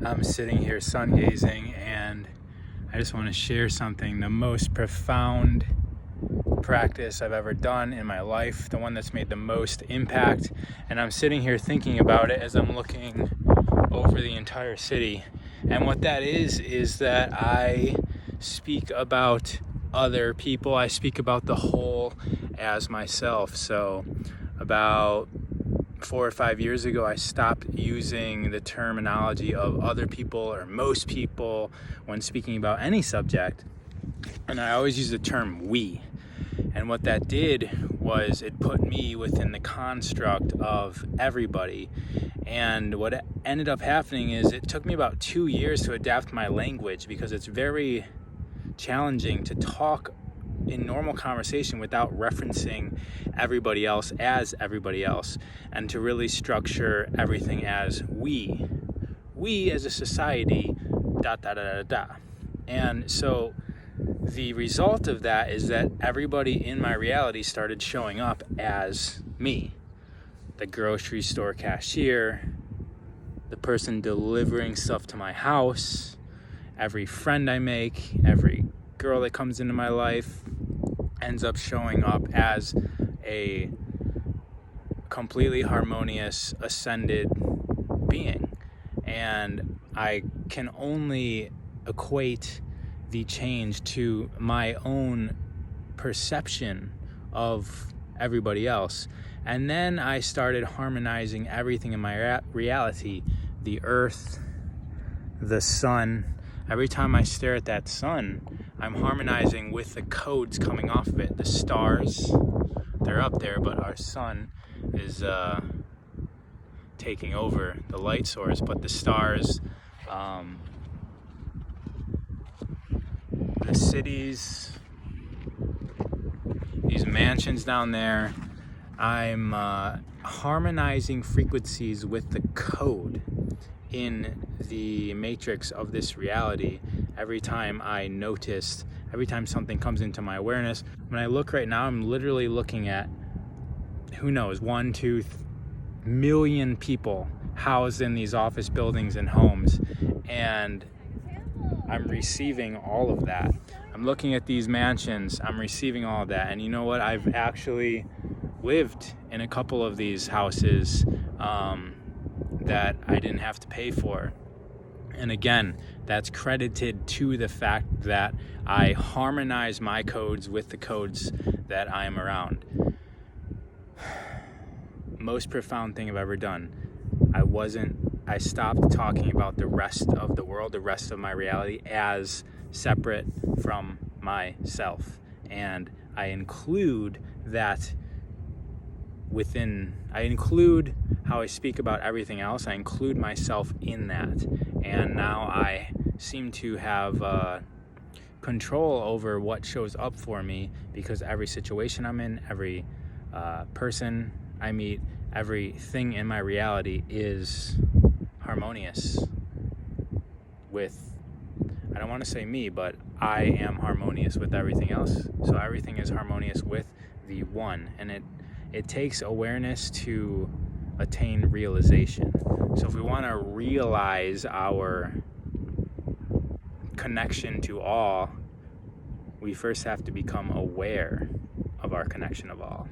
I'm sitting here sun gazing, and I just want to share something. The most profound practice I've ever done in my life, the one that's made the most impact. And I'm sitting here thinking about it as I'm looking over the entire city. And what that is that I speak about other people. I speak about the whole as myself. So about 4 or 5 years ago, I stopped using the terminology of other people or most people when speaking about any subject. And I always use the term we. And what that did was it put me within the construct of everybody. And what ended up happening is it took me about 2 years to adapt my language, because it's very challenging to talk in normal conversation without referencing everybody else as everybody else, and to really structure everything as we as a society, ... And so the result of that is that everybody in my reality started showing up as me. The grocery store cashier, the person delivering stuff to my house, every friend I make, every girl that comes into my life ends up showing up as a completely harmonious, ascended being. And I can only equate the change to my own perception of everybody else. And then I started harmonizing everything in my reality. The earth, the sun. Every time I stare at that sun, I'm harmonizing with the codes coming off of it. The stars, they're up there, but our sun is taking over the light source. But the stars, the cities, these mansions down there, I'm harmonizing frequencies with the code in the matrix of this reality. Every time every time something comes into my awareness, when I look right now, I'm literally looking at, who knows, 1-2 million people housed in these office buildings and homes, and I'm receiving all of that. I'm looking at these mansions, I'm receiving all of that. And you know what? I've actually lived in a couple of these houses that I didn't have to pay for. And again, that's credited to the fact that I harmonize my codes with the codes that I am around. Most profound thing I've ever done. I stopped talking about the rest of the world, the rest of my reality, as separate from myself. And I include that I include how I speak about everything else. I include myself in that. And now I seem to have control over what shows up for me, because every situation I'm in, every person I meet, everything in my reality is harmonious with, I don't want to say me, but I am harmonious with everything else. So everything is harmonious with the one. And it takes awareness to attain realization. So if we want to realize our connection to all, we first have to become aware of our connection of all.